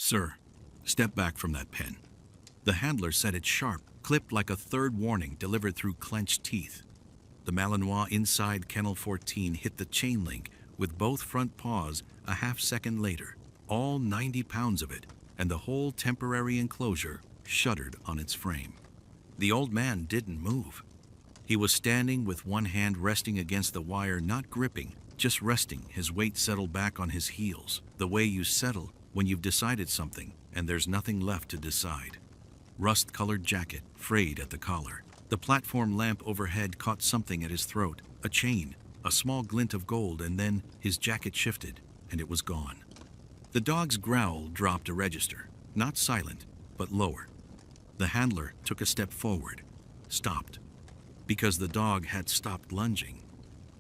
"Sir, step back from that pen." The handler said it sharp, clipped like a third warning delivered through clenched teeth. The Malinois inside Kennel 14 hit the chain link with both front paws a half-second later, all 90 pounds of it, and the whole temporary enclosure shuddered on its frame. The old man didn't move. He was standing with one hand resting against the wire, not gripping, just resting, his weight settled back on his heels, the way you settle when you've decided something and there's nothing left to decide. Rust-colored jacket, frayed at the collar. The platform lamp overhead caught something at his throat, a chain, a small glint of gold, and then his jacket shifted, and it was gone. The dog's growl dropped a register, not silent, but lower. The handler took a step forward, stopped, because the dog had stopped lunging.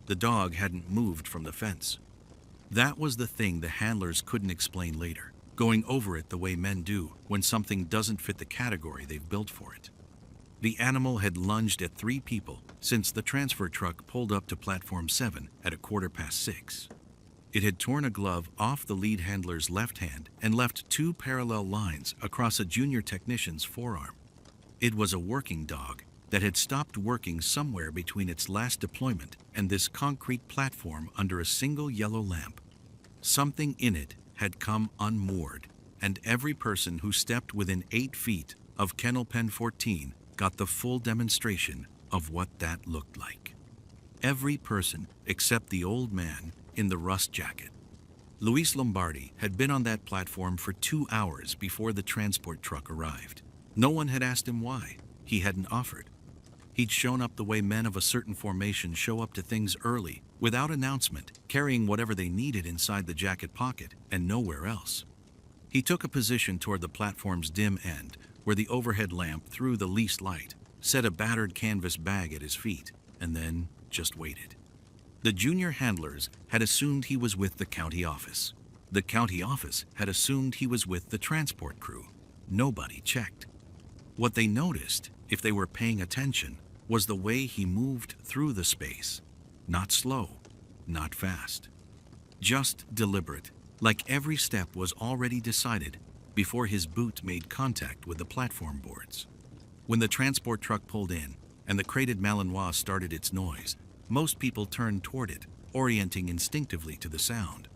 The dog hadn't moved from the fence. That was the thing the handlers couldn't explain later, going over it the way men do when something doesn't fit the category they've built for it. The animal had lunged at 3 people since the transfer truck pulled up to platform 7 at 6:15. It had torn a glove off the lead handler's left hand and left 2 parallel lines across a junior technician's forearm. It was a working dog that had stopped working somewhere between its last deployment and this concrete platform under a single yellow lamp. Something in it had come unmoored, and every person who stepped within 8 feet of Kennel Pen 14 got the full demonstration of what that looked like. Every person except the old man in the rust jacket. Luis Lombardi had been on that platform for 2 hours before the transport truck arrived. No one had asked him why. He hadn't offered. He'd shown up the way men of a certain formation show up to things early, without announcement, carrying whatever they needed inside the jacket pocket and nowhere else. He took a position toward the platform's dim end, where the overhead lamp threw the least light, set a battered canvas bag at his feet, and then just waited. The junior handlers had assumed he was with the county office. The county office had assumed he was with the transport crew. Nobody checked. What they noticed, if they were paying attention, was the way he moved through the space. Not slow, not fast. Just deliberate, like every step was already decided before his boot made contact with the platform boards. When the transport truck pulled in and the crated Malinois started its noise, most people turned toward it, orienting instinctively to the sound.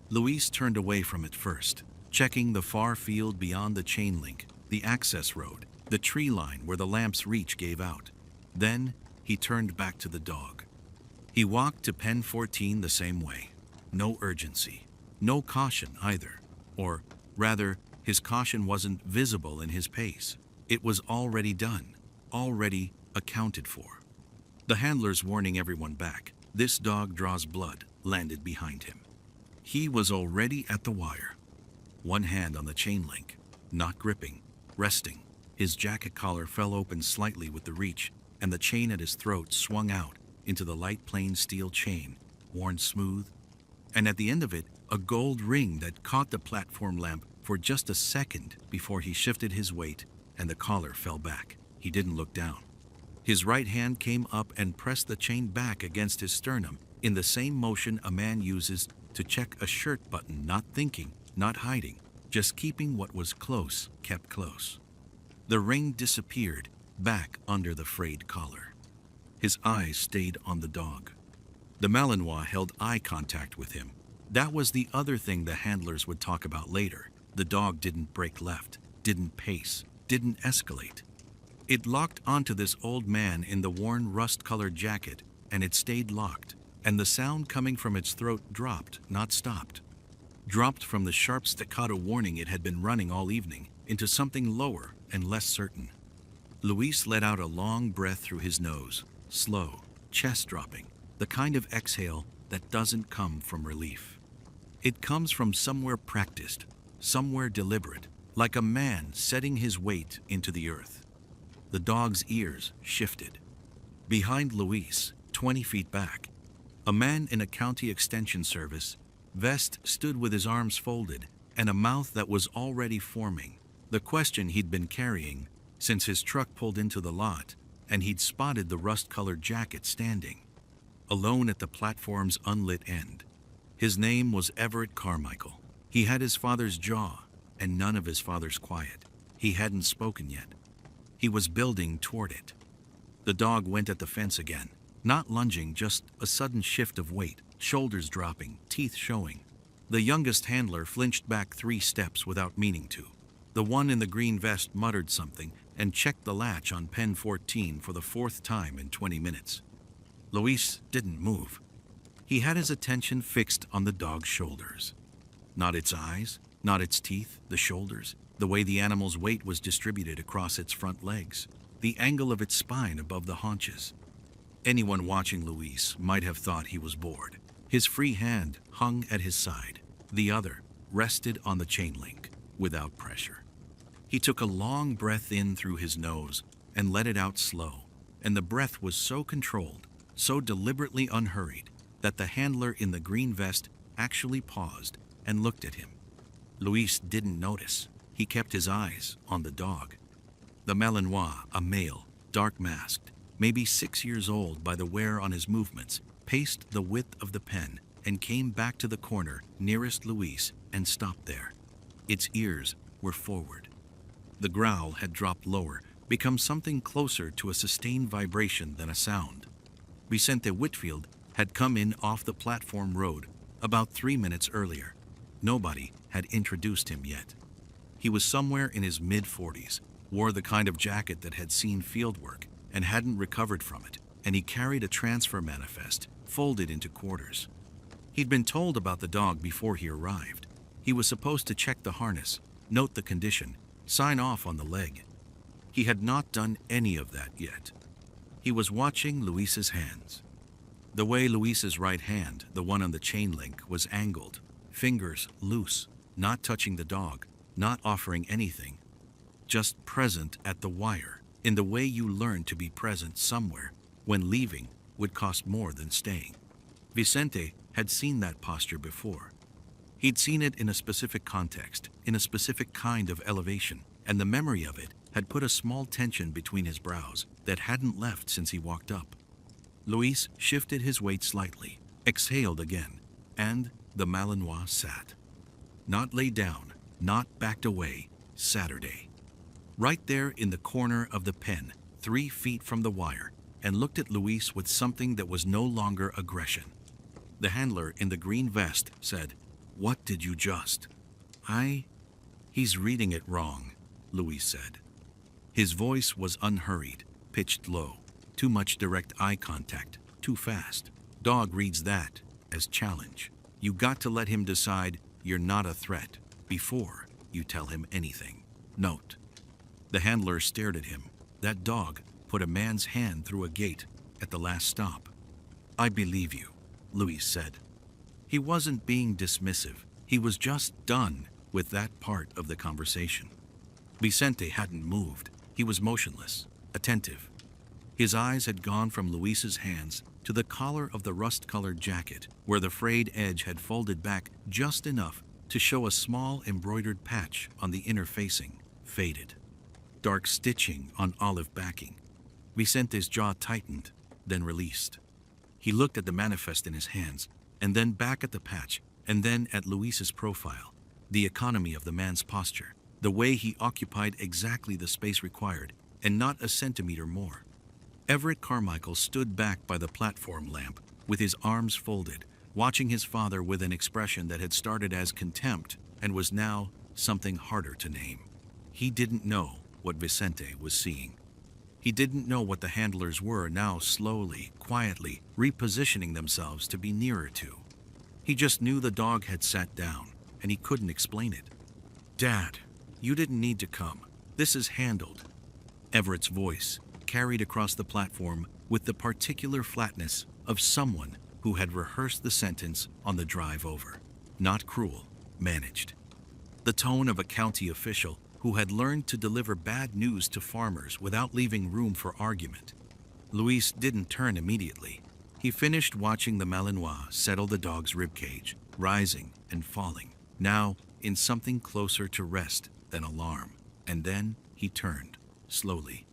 Luis turned away from it first, checking the far field beyond the chain link, the access road, the tree line where the lamp's reach gave out. Then he turned back to the dog. He walked to Pen 14 the same way. No urgency, no caution either. Or rather, his caution wasn't visible in his pace. It was already done, already accounted for. The handler's warning everyone back, "This dog draws blood," landed behind him. He was already at the wire. One hand on the chain link, not gripping, resting. His jacket collar fell open slightly with the reach, and the chain at his throat swung out into the light plain steel chain, worn smooth, and at the end of it, a gold ring that caught the platform lamp for just a second before he shifted his weight and the collar fell back. He didn't look down. His right hand came up and pressed the chain back against his sternum in the same motion a man uses to check a shirt button, not thinking, not hiding, just keeping what was close kept close. The ring disappeared back under the frayed collar. His eyes stayed on the dog. The Malinois held eye contact with him. That was the other thing the handlers would talk about later. The dog didn't break left, didn't pace, didn't escalate. It locked onto this old man in the worn rust-colored jacket, and it stayed locked, and the sound coming from its throat dropped, not stopped. Dropped from the sharp staccato warning it had been running all evening into something lower and less certain. Luis let out a long breath through his nose, slow, chest-dropping, the kind of exhale that doesn't come from relief. It comes from somewhere practiced, somewhere deliberate, like a man setting his weight into the earth. The dog's ears shifted. Behind Luis, 20 feet back, a man in a county extension service vest stood with his arms folded and a mouth that was already forming. The question he'd been carrying since his truck pulled into the lot and he'd spotted the rust-colored jacket standing, alone at the platform's unlit end. His name was Everett Carmichael. He had his father's jaw, and none of his father's quiet. He hadn't spoken yet. He was building toward it. The dog went at the fence again, not lunging, just a sudden shift of weight, shoulders dropping, teeth showing. The youngest handler flinched back 3 steps without meaning to. The one in the green vest muttered something and checked the latch on pen 14 for the 4th time in 20 minutes. Luis didn't move. He had his attention fixed on the dog's shoulders. Not its eyes, not its teeth, the shoulders, the way the animal's weight was distributed across its front legs, the angle of its spine above the haunches. Anyone watching Luis might have thought he was bored. His free hand hung at his side. The other rested on the chain link, without pressure. He took a long breath in through his nose and let it out slow, and the breath was so controlled, so deliberately unhurried, that the handler in the green vest actually paused and looked at him. Luis didn't notice. He kept his eyes on the dog. The Malinois, a male, dark-masked, maybe 6 years old by the wear on his movements, paced the width of the pen and came back to the corner nearest Luis and stopped there. Its ears were forward. The growl had dropped lower, become something closer to a sustained vibration than a sound. Vicente Whitfield had come in off the platform road about 3 minutes earlier. Nobody had introduced him yet. He was somewhere in his mid-40s, wore the kind of jacket that had seen field work and hadn't recovered from it, and he carried a transfer manifest folded into quarters. He'd been told about the dog before he arrived. He was supposed to check the harness, note the condition, sign off on the leg. He had not done any of that yet. He was watching Luis's hands. The way Luis's right hand, the one on the chain link, was angled, fingers loose, not touching the dog, not offering anything, just present at the wire, in the way you learn to be present somewhere when leaving would cost more than staying. Vicente had seen that posture before. He'd seen it in a specific context, in a specific kind of elevation, and the memory of it had put a small tension between his brows that hadn't left since he walked up. Luis shifted his weight slightly, exhaled again, and the Malinois sat. Not laid down, not backed away, Saturday. Right there in the corner of the pen, 3 feet from the wire, and looked at Luis with something that was no longer aggression. The handler in the green vest said, "What did you just?" He's reading it wrong," Luis said. His voice was unhurried, pitched low. Too much direct eye contact, too fast. Dog reads that as challenge. You got to let him decide you're not a threat before you tell him anything. Note. The handler stared at him. That dog put a man's hand through a gate at the last stop. "I believe you," Luis said. He wasn't being dismissive. He was just done with that part of the conversation. Vicente hadn't moved. He was motionless, attentive. His eyes had gone from Luis's hands to the collar of the rust-colored jacket, where the frayed edge had folded back just enough to show a small embroidered patch on the inner facing, faded. Dark stitching on olive backing. Vicente's jaw tightened, then released. He looked at the manifest in his hands, and then back at the patch, and then at Luis's profile, the economy of the man's posture, the way he occupied exactly the space required, and not a centimeter more. Everett Carmichael stood back by the platform lamp, with his arms folded, watching his father with an expression that had started as contempt and was now something harder to name. He didn't know what Vicente was seeing. He didn't know what the handlers were now slowly, quietly repositioning themselves to be nearer to. He just knew the dog had sat down, and he couldn't explain it. "Dad, you didn't need to come. This is handled." Everett's voice carried across the platform with the particular flatness of someone who had rehearsed the sentence on the drive over. Not cruel, managed. The tone of a county official who had learned to deliver bad news to farmers without leaving room for argument. Luis didn't turn immediately. He finished watching the Malinois settle the dog's ribcage, rising and falling, now in something closer to rest than alarm. And then he turned, slowly,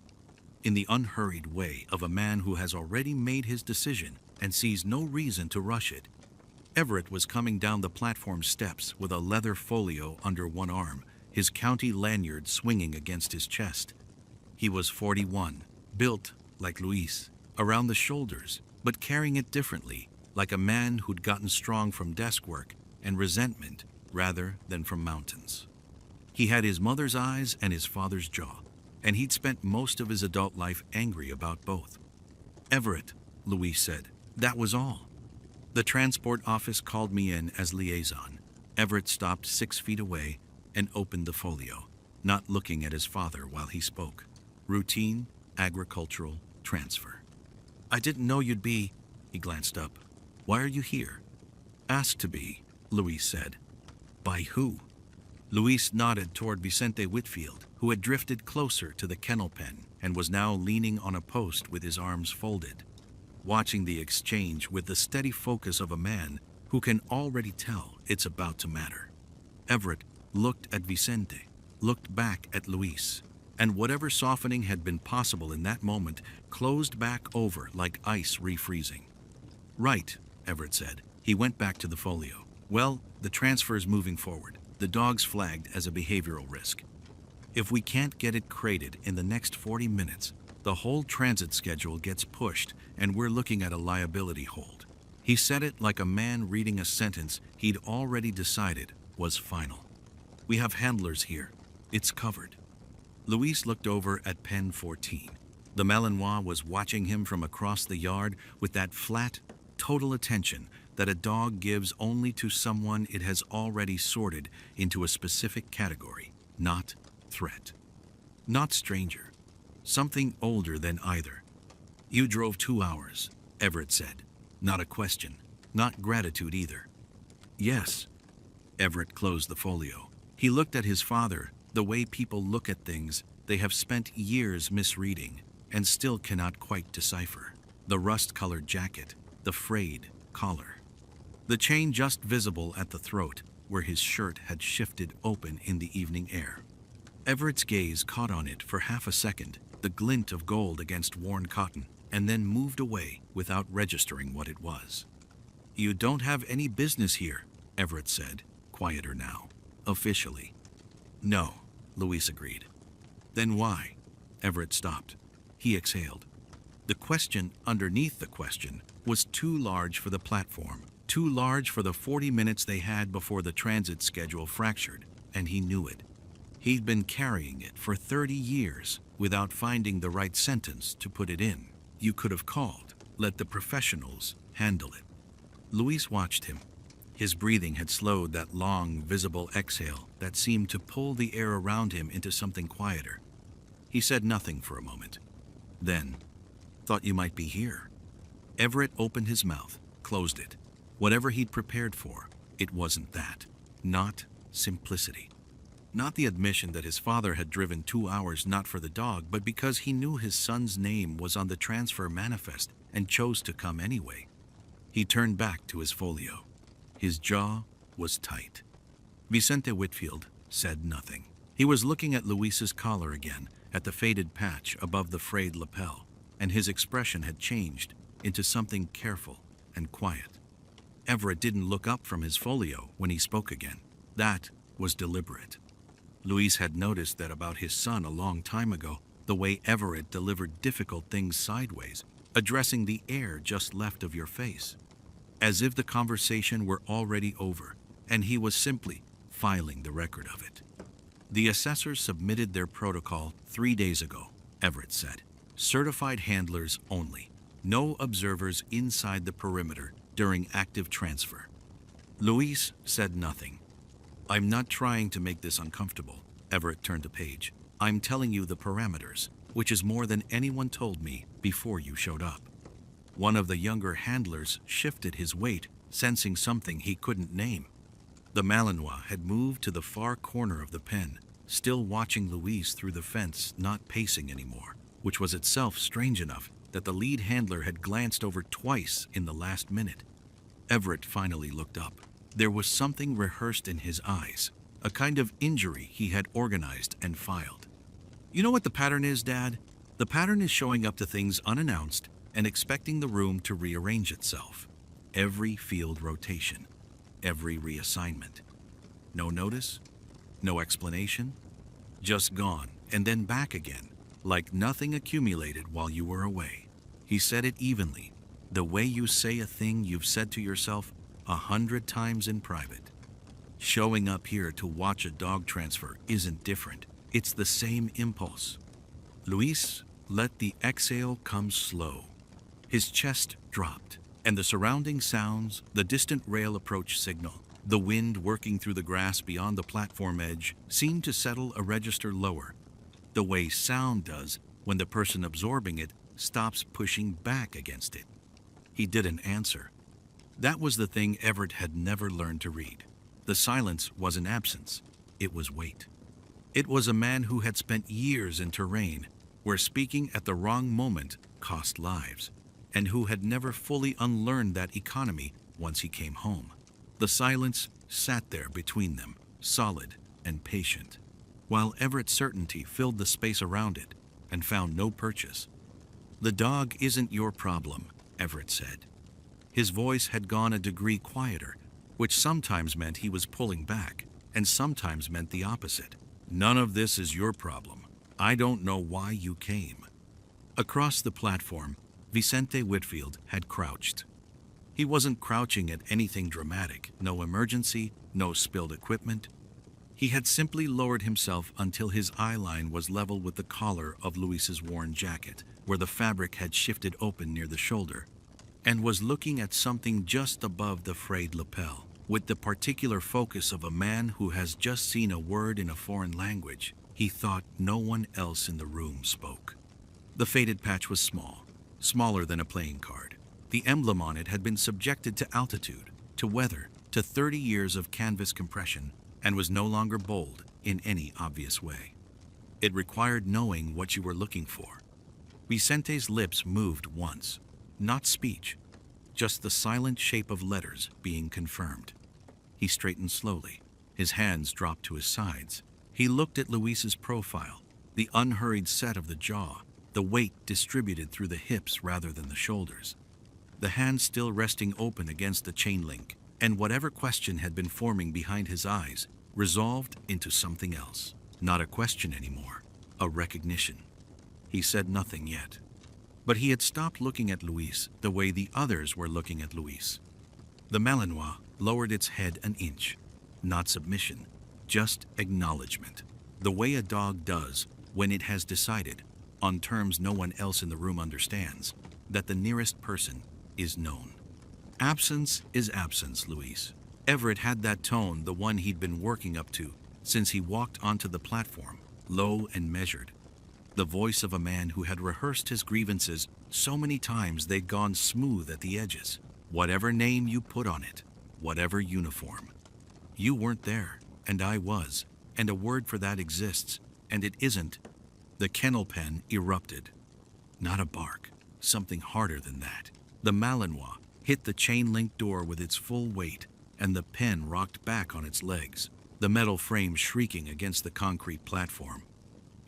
in the unhurried way of a man who has already made his decision and sees no reason to rush it. Everett was coming down the platform steps with a leather folio under one arm his county lanyard swinging against his chest. He was 41, built like Luis, around the shoulders, but carrying it differently, like a man who'd gotten strong from desk work and resentment rather than from mountains. He had his mother's eyes and his father's jaw, and he'd spent most of his adult life angry about both. "Everett," Luis said, "that was all." The transport office called me in as liaison. Everett stopped 6 feet away and opened the folio, not looking at his father while he spoke. Routine, agricultural, transfer. "I didn't know you'd be..." He glanced up. "Why are you here?" "Asked to be," Luis said. "By who?" Luis nodded toward Vicente Whitfield, who had drifted closer to the kennel pen and was now leaning on a post with his arms folded, watching the exchange with the steady focus of a man who can already tell it's about to matter. Everett looked at Vicente, looked back at Luis, and whatever softening had been possible in that moment closed back over like ice refreezing. "Right," Everett said. He went back to the folio. "Well, the transfer is moving forward. The dog's flagged as a behavioral risk. If we can't get it crated in the next 40 minutes, the whole transit schedule gets pushed and we're looking at a liability hold." He said it like a man reading a sentence he'd already decided was final. "We have handlers here. It's covered." Luis looked over at pen 14. The Malinois was watching him from across the yard with that flat, total attention that a dog gives only to someone it has already sorted into a specific category, not threat, not stranger, something older than either. "You drove 2 hours," Everett said. Not a question, not gratitude either. "Yes." Everett closed the folio. He looked at his father the way people look at things they have spent years misreading and still cannot quite decipher. The rust-colored jacket, the frayed collar, the chain just visible at the throat where his shirt had shifted open in the evening air. Everett's gaze caught on it for half a second, the glint of gold against worn cotton, and then moved away without registering what it was. "You don't have any business here," Everett said, quieter now, officially. "No," Luis agreed. "Then why?" Everett stopped. He exhaled. The question underneath the question was too large for the platform, too large for the 40 minutes they had before the transit schedule fractured, and he knew it. He'd been carrying it for 30 years without finding the right sentence to put it in. You could have called, let the professionals handle it. Luis watched him. His breathing had slowed that long, visible exhale that seemed to pull the air around him into something quieter. He said nothing for a moment. Then, "Thought you might be here." Everett opened his mouth, closed it. Whatever he'd prepared for, it wasn't that. Not simplicity. Not the admission that his father had driven 2 hours not for the dog, but because he knew his son's name was on the transfer manifest and chose to come anyway. He turned back to his folio. His jaw was tight. Vicente Whitfield said nothing. He was looking at Luis's collar again, at the faded patch above the frayed lapel, and his expression had changed into something careful and quiet. Everett didn't look up from his folio when he spoke again. That was deliberate. Luis had noticed that about his son a long time ago, the way Everett delivered difficult things sideways, addressing the air just left of your face, as if the conversation were already over, and he was simply filing the record of it. "The assessors submitted their protocol 3 days ago," Everett said. "Certified handlers only. No observers inside the perimeter during active transfer." Luis said nothing. "I'm not trying to make this uncomfortable," Everett turned the page. "I'm telling you the parameters, which is more than anyone told me before you showed up." One of the younger handlers shifted his weight, sensing something he couldn't name. The Malinois had moved to the far corner of the pen, still watching Luis through the fence, not pacing anymore, which was itself strange enough that the lead handler had glanced over twice in the last minute. Everett finally looked up. There was something rehearsed in his eyes, a kind of injury he had organized and filed. "You know what the pattern is, Dad? The pattern is showing up to things unannounced and expecting the room to rearrange itself. Every field rotation, every reassignment. No notice, No explanation? Just gone, and then back again, like nothing accumulated while you were away. He said it evenly, the way you say a thing you've said to yourself 100 times in private. Showing up here to watch a dog transfer isn't different. It's the same impulse. Luis let the exhale come slow. His chest dropped, and the surrounding sounds, the distant rail approach signal, the wind working through the grass beyond the platform edge, seemed to settle a register lower, the way sound does when the person absorbing it stops pushing back against it. He didn't answer. That was the thing Everett had never learned to read. The silence wasn't absence, it was wait. It was a man who had spent years in terrain where speaking at the wrong moment cost lives, and who had never fully unlearned that economy once he came home. The silence sat there between them, solid and patient, while Everett's certainty filled the space around it and found no purchase. "The dog isn't your problem," Everett said. His voice had gone a degree quieter, which sometimes meant he was pulling back, and sometimes meant the opposite. "None of this is your problem. I don't know why you came." Across the platform, Vicente Whitfield had crouched. He wasn't crouching at anything dramatic, no emergency, no spilled equipment. He had simply lowered himself until his eye line was level with the collar of Luis's worn jacket, where the fabric had shifted open near the shoulder, and was looking at something just above the frayed lapel, with the particular focus of a man who has just seen a word in a foreign language he thought no one else in the room spoke. The faded patch was small, smaller than a playing card. The emblem on it had been subjected to altitude, to weather, to 30 years of canvas compression, and was no longer bold in any obvious way. It required knowing what you were looking for. Vicente's lips moved once, not speech, just the silent shape of letters being confirmed. He straightened slowly. His hands dropped to his sides. He looked at Luis's profile, the unhurried set of the jaw, the weight distributed through the hips rather than the shoulders, the hands still resting open against the chain link, and whatever question had been forming behind his eyes resolved into something else. Not a question anymore, a recognition. He said nothing yet, but he had stopped looking at Luis the way the others were looking at Luis. The Malinois lowered its head an inch, not submission, just acknowledgement, the way a dog does when it has decided, on terms no one else in the room understands, that the nearest person is known. Absence is absence, Luis. Everett had that tone, the one he'd been working up to since he walked onto the platform, low and measured. The voice of a man who had rehearsed his grievances so many times they'd gone smooth at the edges. Whatever name you put on it, whatever uniform. You weren't there, and I was, and a word for that exists, and it isn't. The kennel pen erupted. Not a bark, something harder than that. The Malinois hit the chain-link door with its full weight, and the pen rocked back on its legs, the metal frame shrieking against the concrete platform.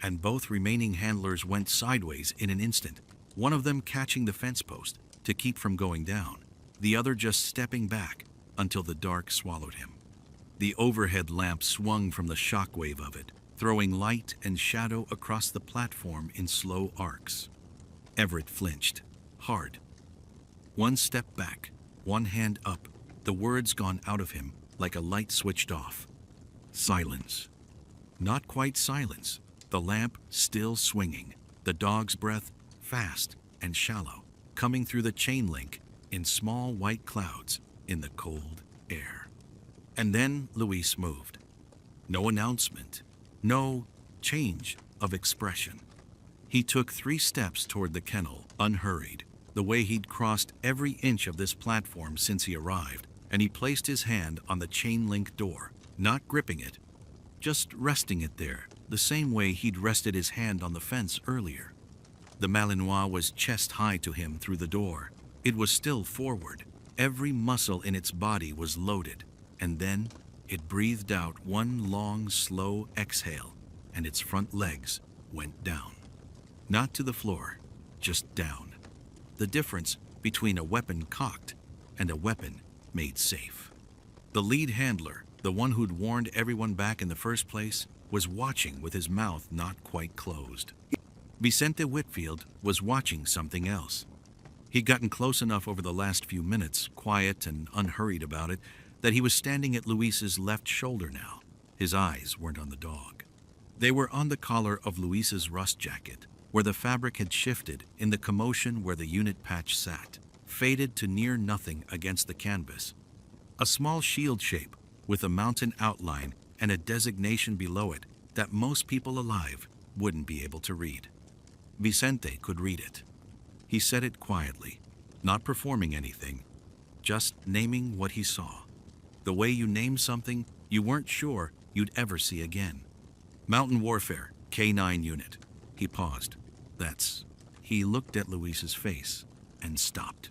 And both remaining handlers went sideways in an instant, one of them catching the fence post to keep from going down, the other just stepping back until the dark swallowed him. The overhead lamp swung from the shockwave of it, throwing light and shadow across the platform in slow arcs. Everett flinched, hard. One step back, one hand up, the words gone out of him like a light switched off. Silence. Not quite silence, the lamp still swinging, the dog's breath fast and shallow, coming through the chain link in small white clouds in the cold air. And then Luis moved. No announcement, no change of expression. He took 3 steps toward the kennel, unhurried, the way he'd crossed every inch of this platform since he arrived, and he placed his hand on the chain link door, not gripping it, just resting it there, the same way he'd rested his hand on the fence earlier. The Malinois was chest high to him through the door. It was still forward. Every muscle in its body was loaded, and then it breathed out one long, slow exhale, and its front legs went down. Not to the floor, just down. The difference between a weapon cocked and a weapon made safe. The lead handler, The one who'd warned everyone back in the first place was watching with his mouth not quite closed. Vicente Whitfield was watching something else. He'd gotten close enough over the last few minutes, quiet and unhurried about it, that he was standing at Luis's left shoulder now. His eyes weren't on the dog. They were on the collar of Luis's rust jacket, where the fabric had shifted in the commotion where the unit patch sat, faded to near nothing against the canvas. A small shield shape with a mountain outline and a designation below it that most people alive wouldn't be able to read. Vicente could read it. He said it quietly, not performing anything, just naming what he saw. The way you name something you weren't sure you'd ever see again. Mountain Warfare, K9 unit. He paused. He looked at Luis's face and stopped.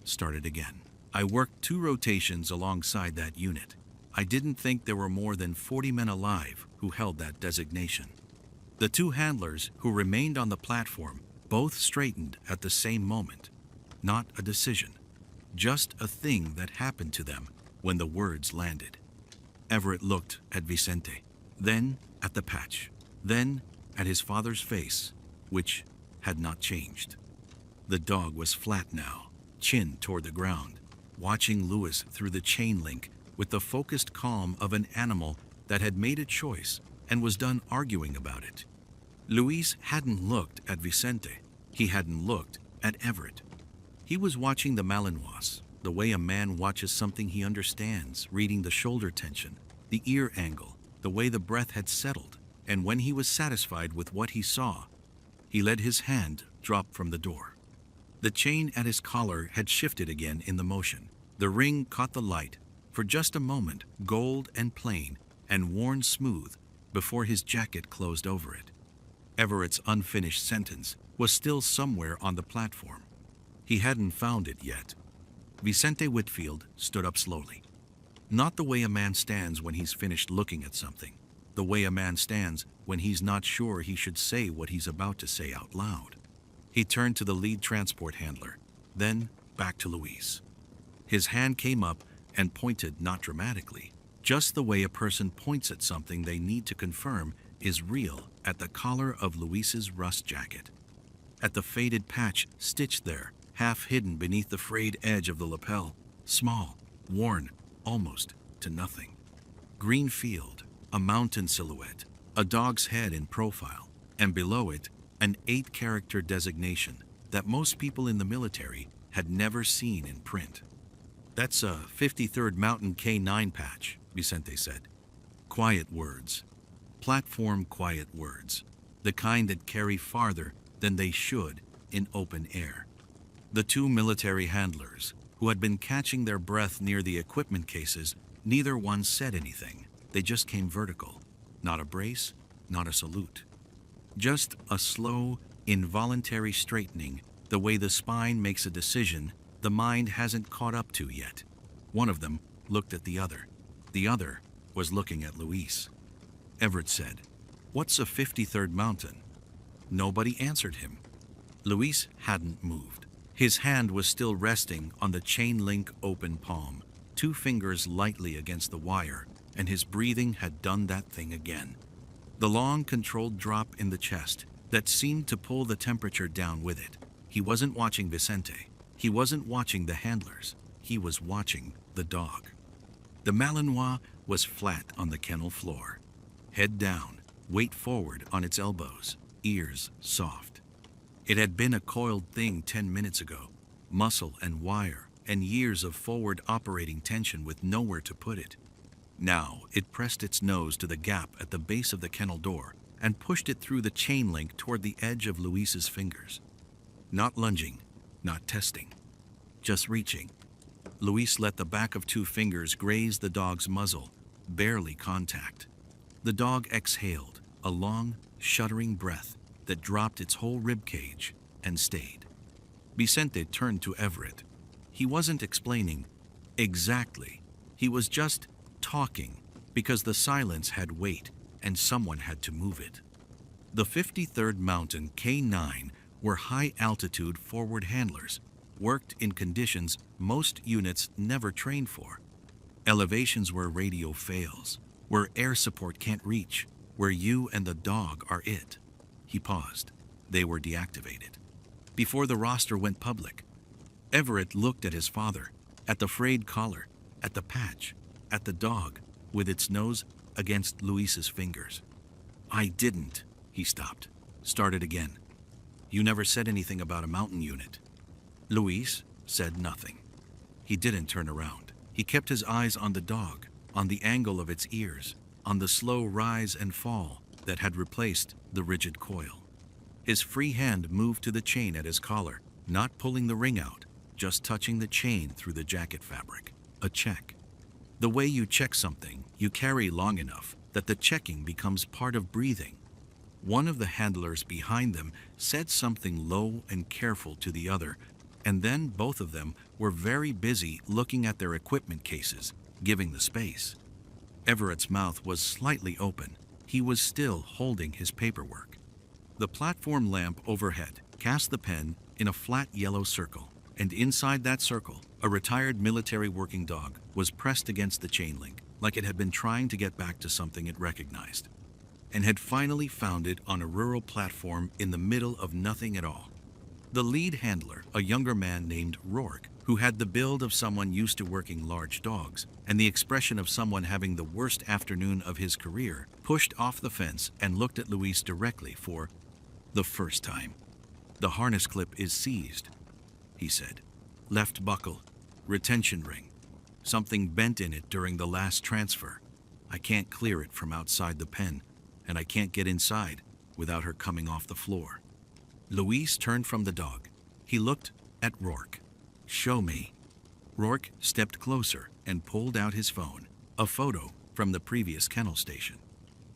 Started again. I worked 2 rotations alongside that unit. I didn't think there were more than 40 men alive who held that designation. The 2 handlers who remained on the platform both straightened at the same moment. Not a decision, just a thing that happened to them when the words landed. Everett looked at Vicente, then at the patch, then at his father's face, which had not changed. The dog was flat now, chin toward the ground, watching Luis through the chain link with the focused calm of an animal that had made a choice and was done arguing about it. Luis hadn't looked at Vicente. He hadn't looked at Everett. He was watching the Malinois, the way a man watches something he understands, reading the shoulder tension, the ear angle, the way the breath had settled, and when he was satisfied with what he saw, he let his hand drop from the door. The chain at his collar had shifted again in the motion. The ring caught the light, for just a moment, gold and plain, and worn smooth, before his jacket closed over it. Everett's unfinished sentence was still somewhere on the platform. He hadn't found it yet. Vicente Whitfield stood up slowly. Not the way a man stands when he's finished looking at something. The way a man stands when he's not sure he should say what he's about to say out loud. He turned to the lead transport handler, then back to Luis. His hand came up and pointed not dramatically, just the way a person points at something they need to confirm is real, at the collar of Luis's rust jacket. At the faded patch stitched there, half hidden beneath the frayed edge of the lapel, small, worn, almost to nothing. Green field, a mountain silhouette, a dog's head in profile, and below it, an 8-character designation that most people in the military had never seen in print. That's a 53rd Mountain K9 patch, Vicente said. Quiet words. Platform quiet words. The kind that carry farther than they should in open air. The 2 military handlers, who had been catching their breath near the equipment cases, neither one said anything. They just came vertical. Not a brace, not a salute. Just a slow, involuntary straightening, the way the spine makes a decision the mind hasn't caught up to yet. One of them looked at the other. The other was looking at Luis. Everett said, "What's a 53rd Mountain?" Nobody answered him. Luis hadn't moved. His hand was still resting on the chain link open palm, 2 fingers lightly against the wire, and his breathing had done that thing again. The long, controlled drop in the chest that seemed to pull the temperature down with it. He wasn't watching Vicente. He wasn't watching the handlers. He was watching the dog. The Malinois was flat on the kennel floor. Head down, weight forward on its elbows, ears soft. It had been a coiled thing 10 minutes ago, muscle and wire, and years of forward operating tension with nowhere to put it. Now it pressed its nose to the gap at the base of the kennel door and pushed it through the chain link toward the edge of Luis's fingers. Not lunging, not testing, just reaching. Luis let the back of 2 fingers graze the dog's muzzle, barely contact. The dog exhaled, a long, shuddering breath that dropped its whole rib cage and stayed. Vicente turned to Everett. He wasn't explaining exactly. He was just talking because the silence had weight and someone had to move it. The 53rd Mountain K9 were high-altitude forward handlers, worked in conditions most units never trained for. Elevations where radio fails, where air support can't reach, where you and the dog are it. He paused. They were deactivated. Before the roster went public, Everett looked at his father, at the frayed collar, at the patch, at the dog, with its nose against Luis's fingers. I didn't. He stopped. Started again. You never said anything about a mountain unit. Luis said nothing. He didn't turn around. He kept his eyes on the dog, on the angle of its ears, on the slow rise and fall that had replaced the rigid coil. His free hand moved to the chain at his collar, not pulling the ring out, just touching the chain through the jacket fabric. A check. The way you check something you carry long enough that the checking becomes part of breathing. One of the handlers behind them said something low and careful to the other, and then both of them were very busy looking at their equipment cases, giving the space. Everett's mouth was slightly open. He was still holding his paperwork. The platform lamp overhead cast the pen in a flat yellow circle, and inside that circle, a retired military working dog was pressed against the chain link, like it had been trying to get back to something it recognized, and had finally found it on a rural platform in the middle of nothing at all. The lead handler, a younger man named Rourke, who had the build of someone used to working large dogs and the expression of someone having the worst afternoon of his career, pushed off the fence and looked at Luis directly for the first time. The harness clip is seized, he said. Left buckle, retention ring. Something bent in it during the last transfer. I can't clear it from outside the pen, and I can't get inside without her coming off the floor. Luis turned from the dog. He looked at Rourke. Show me. Rourke stepped closer and pulled out his phone, a photo from the previous kennel station.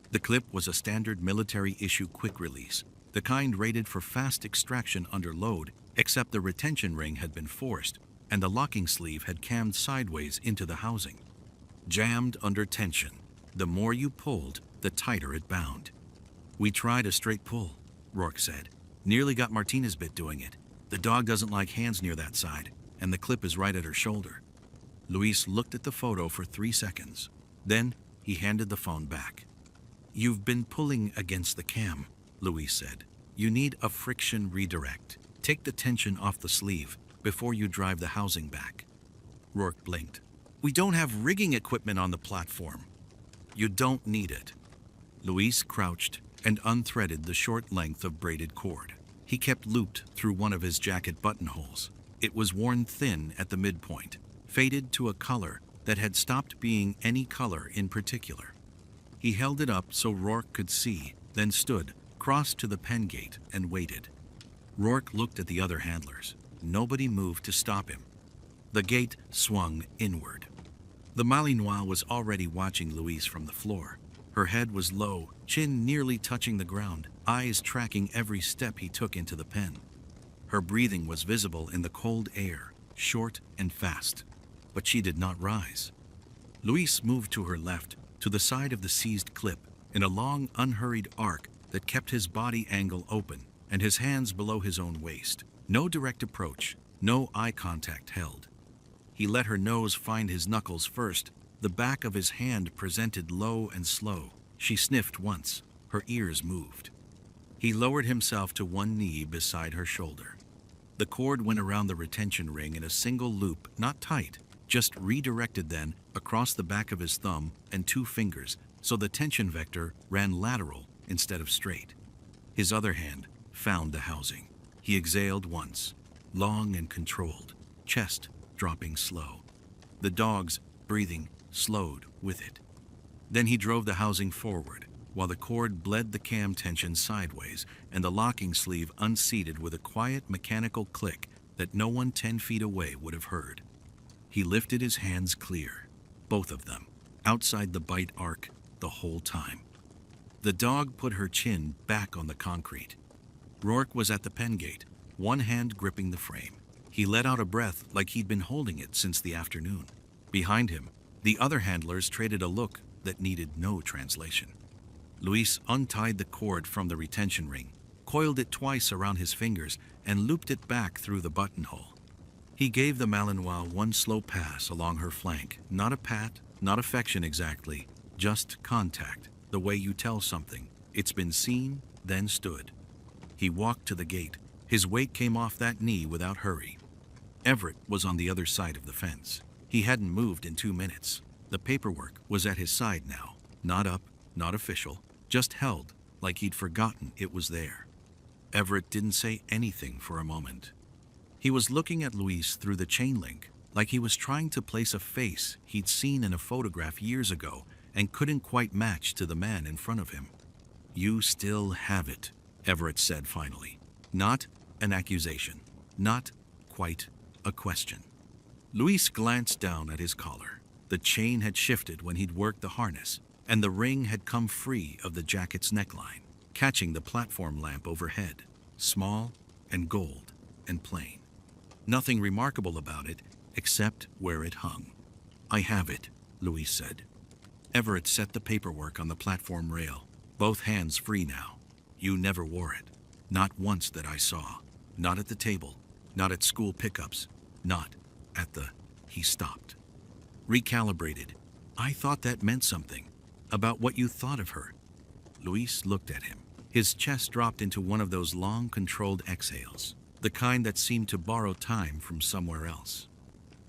The clip was a standard military-issue quick release, the kind rated for fast extraction under load, except the retention ring had been forced and the locking sleeve had cammed sideways into the housing. Jammed under tension. The more you pulled, the tighter it bound. We tried a straight pull, Rourke said. Nearly got Martinez bit doing it. The dog doesn't like hands near that side, and the clip is right at her shoulder. Luis looked at the photo for 3 seconds. Then he handed the phone back. You've been pulling against the cam, Luis said. You need a friction redirect. Take the tension off the sleeve before you drive the housing back. Rourke blinked. We don't have rigging equipment on the platform. You don't need it. Luis crouched and unthreaded the short length of braided cord. He kept looped through one of his jacket buttonholes. It was worn thin at the midpoint, faded to a color that had stopped being any color in particular. He held it up so Rourke could see, then stood, crossed to the pen gate, and waited. Rourke looked at the other handlers. Nobody moved to stop him. The gate swung inward. The Malinois was already watching Luis from the floor. Her head was low, chin nearly touching the ground, eyes tracking every step he took into the pen. Her breathing was visible in the cold air, short and fast, but she did not rise. Luis moved to her left, to the side of the seized clip, in a long, unhurried arc that kept his body angle open and his hands below his own waist. No direct approach, no eye contact held. He let her nose find his knuckles first. The back of his hand presented low and slow. She sniffed once. Her ears moved. He lowered himself to one knee beside her shoulder. The cord went around the retention ring in a single loop, not tight, just redirected then across the back of his thumb and 2 fingers, so the tension vector ran lateral instead of straight. His other hand found the housing. He exhaled once, long and controlled, chest dropping slow. The dog's breathing slowed with it. Then he drove the housing forward, while the cord bled the cam tension sideways and the locking sleeve unseated with a quiet mechanical click that no one 10 feet away would have heard. He lifted his hands clear, both of them, outside the bite arc the whole time. The dog put her chin back on the concrete. Rourke was at the pen gate, one hand gripping the frame. He let out a breath like he'd been holding it since the afternoon. Behind him, the other handlers traded a look that needed no translation. Luis untied the cord from the retention ring, coiled it twice around his fingers, and looped it back through the buttonhole. He gave the Malinois one slow pass along her flank, not a pat, not affection exactly, just contact, the way you tell something. It's been seen, then stood. He walked to the gate. His weight came off that knee without hurry. Everett was on the other side of the fence. He hadn't moved in 2 minutes. The paperwork was at his side now, not up, not official, just held, like he'd forgotten it was there. Everett didn't say anything for a moment. He was looking at Luis through the chain link, like he was trying to place a face he'd seen in a photograph years ago and couldn't quite match to the man in front of him. "You still have it," Everett said finally. Not an accusation, not quite a question. Luis glanced down at his collar. The chain had shifted when he'd worked the harness, and the ring had come free of the jacket's neckline, catching the platform lamp overhead, small and gold and plain. Nothing remarkable about it except where it hung. "I have it," Luis said. Everett set the paperwork on the platform rail, both hands free now. "You never wore it. Not once that I saw. Not at the table, not at school pickups, not at the..." He stopped. Recalibrated. "I thought that meant something. About what you thought of her." Luis looked at him. His chest dropped into one of those long, controlled exhales, the kind that seemed to borrow time from somewhere else.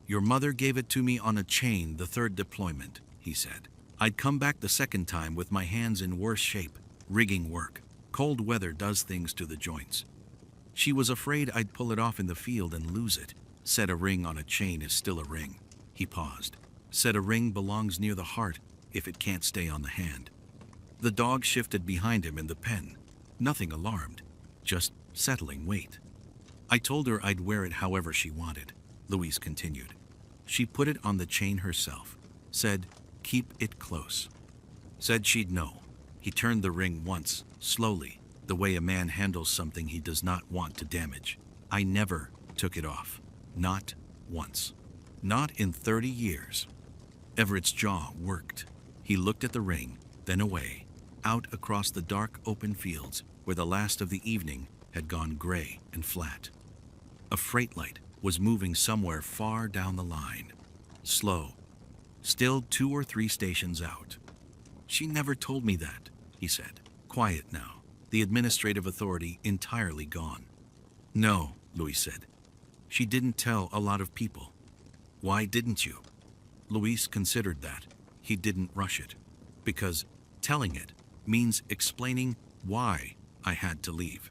"Your mother gave it to me on a chain the third deployment," he said. "I'd come back the second time with my hands in worse shape, rigging work. Cold weather does things to the joints. She was afraid I'd pull it off in the field and lose it. Said a ring on a chain is still a ring." He paused. "Said a ring belongs near the heart if it can't stay on the hand." The dog shifted behind him in the pen. Nothing alarmed, just settling weight. "I told her I'd wear it however she wanted," Luis continued. "She put it on the chain herself. Said, keep it close. Said she'd know." He turned the ring once, slowly, the way a man handles something he does not want to damage. "I never took it off. Not once. Not in 30 years. Everett's jaw worked. He looked at the ring, then away, out across the dark open fields where the last of the evening had gone gray and flat. A freight light was moving somewhere far down the line. Slow. Still 2 or 3 stations out. "She never told me that," he said. Quiet now, the administrative authority entirely gone. "No," Luis said. "She didn't tell a lot of people." "Why didn't you?" Luis considered that. He didn't rush it. "Because telling it means explaining why I had to leave.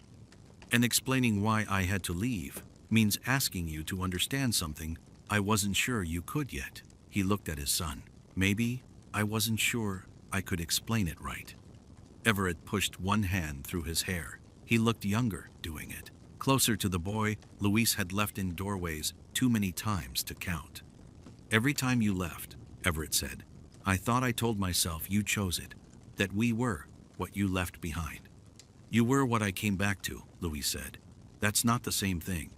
And explaining why I had to leave means asking you to understand something I wasn't sure you could yet." He looked at his son. "Maybe I wasn't sure I could explain it right." Everett pushed one hand through his hair. He looked younger doing it, closer to the boy Luis had left in doorways too many times to count. "Every time you left," Everett said, "I thought I told myself you chose it, that we were what you left behind." "You were what I came back to," Luis said. "That's not the same thing."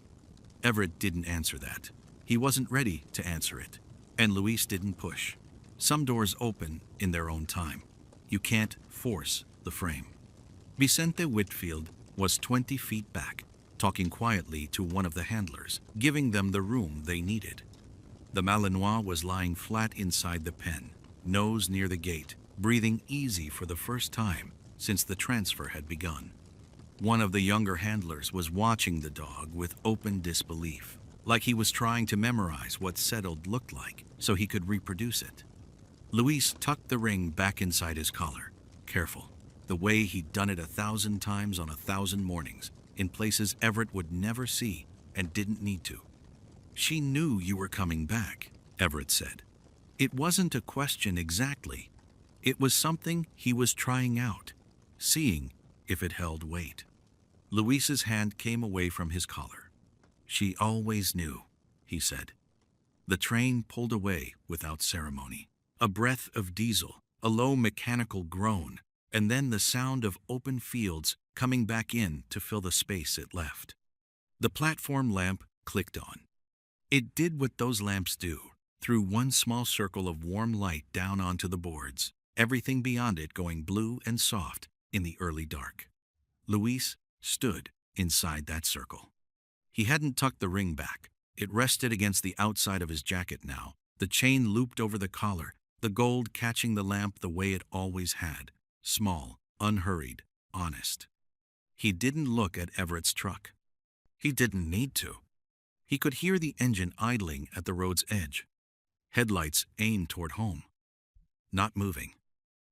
Everett didn't answer that. He wasn't ready to answer it, and Luis didn't push. Some doors open in their own time. You can't force the frame. Vicente Whitfield was 20 feet back, talking quietly to one of the handlers, giving them the room they needed. The Malinois was lying flat inside the pen, nose near the gate, breathing easy for the first time since the transfer had begun. One of the younger handlers was watching the dog with open disbelief, like he was trying to memorize what settled looked like so he could reproduce it. Luis tucked the ring back inside his collar, careful, the way he'd done it 1,000 times on 1,000 mornings, in places Everett would never see and didn't need to. "She knew you were coming back," Everett said. It wasn't a question exactly. It was something he was trying out, seeing if it held weight. Luis's hand came away from his collar. "She always knew," he said. The train pulled away without ceremony. A breath of diesel, a low mechanical groan, and then the sound of open fields coming back in to fill the space it left. The platform lamp clicked on. It did what those lamps do, threw one small circle of warm light down onto the boards, everything beyond it going blue and soft in the early dark. Luis stood inside that circle. He hadn't tucked the ring back, It rested against the outside of his jacket now, the chain looped over the collar, the gold catching the lamp the way it always had, small, unhurried, honest. He didn't look at Everett's truck. He didn't need to. He could hear the engine idling at the road's edge, headlights aimed toward home, not moving.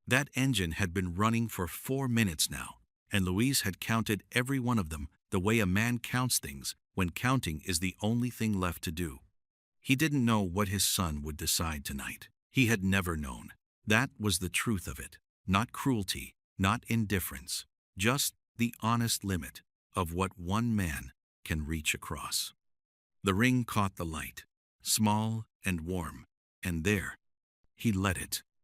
That engine had been running for 4 minutes now, and Louise had counted every one of them the way a man counts things when counting is the only thing left to do. He didn't know what his son would decide tonight. He had never known. That was the truth of it. Not cruelty, not indifference, just the honest limit of what one man can reach across. The ring caught the light, small and warm, and there, he let it